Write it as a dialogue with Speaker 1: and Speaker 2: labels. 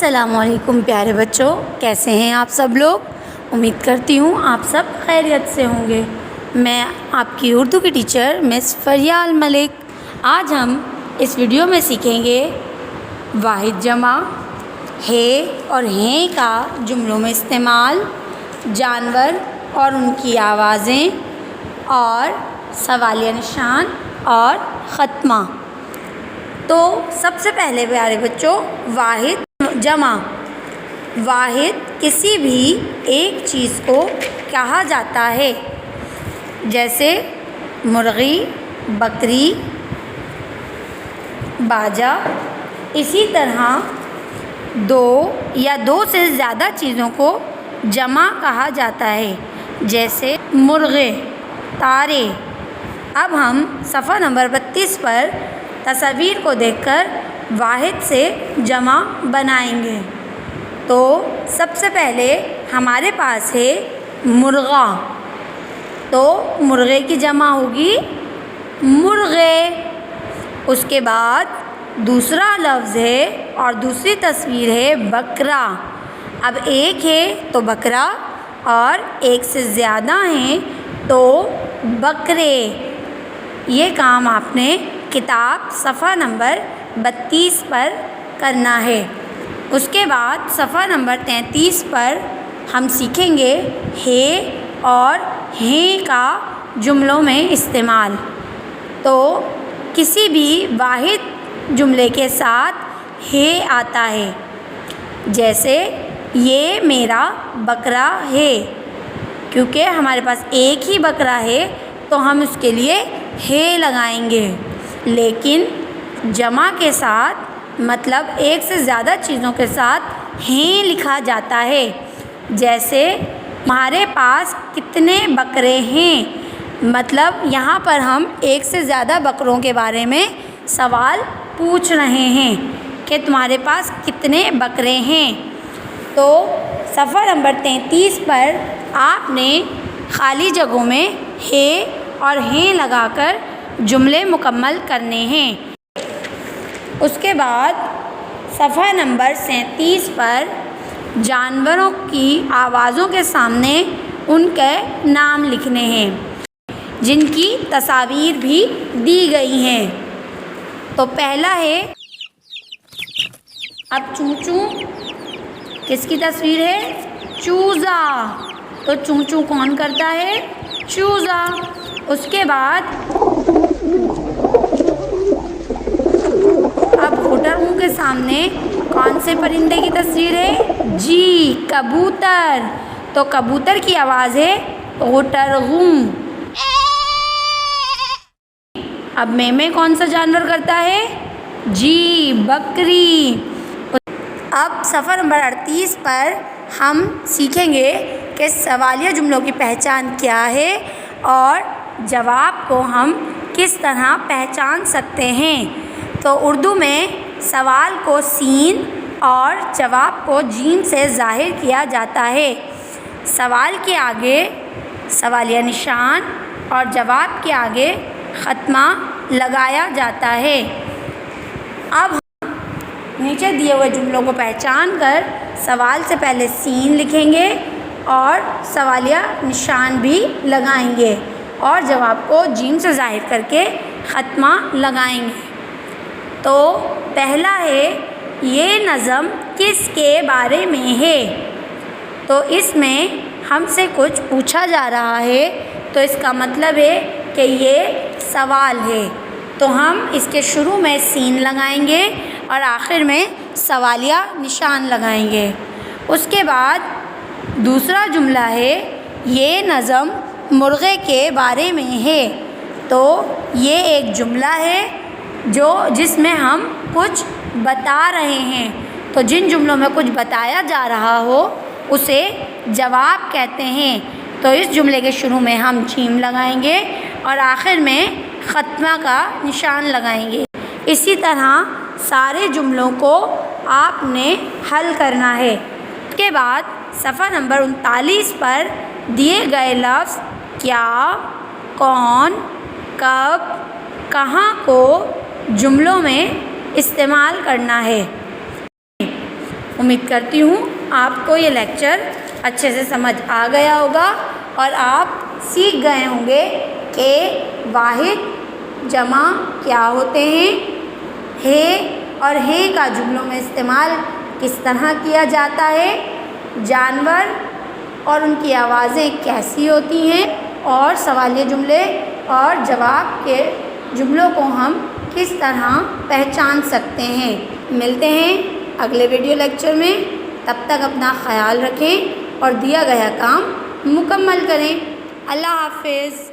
Speaker 1: السلام علیکم پیارے بچوں، کیسے ہیں آپ سب لوگ؟ امید کرتی ہوں آپ سب خیریت سے ہوں گے۔ میں آپ کی اردو کی ٹیچر مس فریال ملک۔ آج ہم اس ویڈیو میں سیکھیں گے واحد جمع، ہے اور ہیں کا جملوں میں استعمال، جانور اور ان کی آوازیں، اور سوالیہ نشان اور خطمہ۔ تو سب سے پہلے پیارے بچوں، واحد جمع۔ واحد کسی بھی ایک چیز کو کہا جاتا ہے، جیسے مرغی، بکری، باجا۔ اسی طرح دو یا دو سے زیادہ چیزوں کو جمع کہا جاتا ہے، جیسے مرغے، تارے۔ اب ہم صفحہ نمبر 32 پر تصاویر کو دیکھ کر واحد سے جمع بنائیں گے۔ تو سب سے پہلے ہمارے پاس ہے مرغا، تو مرغے کی جمع ہوگی مرغے۔ اس کے بعد دوسرا لفظ ہے اور دوسری تصویر ہے بکرا۔ اب ایک ہے تو بکرا، اور ایک سے زیادہ ہیں تو بکرے۔ یہ کام آپ نے کتاب صفحہ نمبر 32 پر کرنا ہے۔ اس کے بعد صفحہ نمبر 33 پر ہم سیکھیں گے ہے اور ہیں کا جملوں میں استعمال۔ تو کسی بھی واحد جملے کے ساتھ ہے آتا ہے، جیسے یہ میرا بکرا ہے۔ کیونکہ ہمارے پاس ایک ہی بکرا ہے تو ہم اس کے لیے ہے لگائیں گے، لیکن جمع کے ساتھ مطلب ایک سے زیادہ چیزوں کے ساتھ ہیں لکھا جاتا ہے، جیسے ہمارے پاس کتنے بکرے ہیں۔ مطلب یہاں پر ہم ایک سے زیادہ بکروں کے بارے میں سوال پوچھ رہے ہیں کہ تمہارے پاس کتنے بکرے ہیں۔ تو صفحہ نمبر 33 پر آپ نے خالی جگہوں میں ہے اور ہیں لگا کر جملے مکمل کرنے ہیں۔ اس کے بعد صفحہ نمبر 37 پر جانوروں کی آوازوں کے سامنے ان کے نام لکھنے ہیں، جن کی تصاویر بھی دی گئی ہیں۔ تو پہلا ہے، اب چوں چوں کس کی تصویر ہے؟ چوزا۔ تو چوں چوں کون کرتا ہے؟ چوزا۔ اس کے بعد اب ہوٹر ہوں کے سامنے کون سے پرندے کی تصویر ہے؟ جی، کبوتر۔ تو کبوتر کی آواز ہے ہوٹر غوں۔ اب میں کون سا جانور کرتا ہے؟ جی، بکری۔ اب صفحہ نمبر 38 پر ہم سیکھیں گے کہ سوالیہ جملوں کی پہچان کیا ہے اور جواب کو ہم کس طرح پہچان سکتے ہیں۔ تو اردو میں سوال کو سین اور جواب کو جیم سے ظاہر کیا جاتا ہے۔ سوال کے آگے سوالیہ نشان اور جواب کے آگے خطمہ لگایا جاتا ہے۔ اب ہم نیچے دیے ہوئے جملوں کو پہچان کر سوال سے پہلے سین لکھیں گے اور سوالیہ نشان بھی لگائیں گے، اور جواب کو جیم سے ظاہر کر کے خطمہ لگائیں گے۔ تو پہلا ہے، یہ نظم کس کے بارے میں ہے؟ تو اس میں ہم سے کچھ پوچھا جا رہا ہے، تو اس کا مطلب ہے کہ یہ سوال ہے۔ تو ہم اس کے شروع میں سین لگائیں گے اور آخر میں سوالیہ نشان لگائیں گے۔ اس کے بعد دوسرا جملہ ہے، یہ نظم مرغے کے بارے میں ہے۔ تو یہ ایک جملہ ہے جس میں ہم کچھ بتا رہے ہیں۔ تو جن جملوں میں کچھ بتایا جا رہا ہو اسے جواب کہتے ہیں۔ تو اس جملے کے شروع میں ہم جیم لگائیں گے اور آخر میں خطمہ کا نشان لگائیں گے۔ اسی طرح سارے جملوں کو آپ نے حل کرنا ہے۔ اس کے بعد صفحہ نمبر 39 پر دیے گئے لفظ کیا، کون، کب، کہاں کو جملوں میں استعمال کرنا ہے۔ امید کرتی ہوں آپ کو یہ لیکچر اچھے سے سمجھ آ گیا ہوگا اور آپ سیکھ گئے ہوں گے کہ واحد جمع کیا ہوتے ہیں، ہے اور ہے کا جملوں میں استعمال کس طرح کیا جاتا ہے، جانور اور ان کی آوازیں کیسی ہوتی ہیں، اور سوالیہ جملے اور جواب کے جملوں کو ہم کس طرح پہچان سکتے ہیں۔ ملتے ہیں اگلے ویڈیو لیکچر میں، تب تک اپنا خیال رکھیں اور دیا گیا کام مکمل کریں۔ اللہ حافظ۔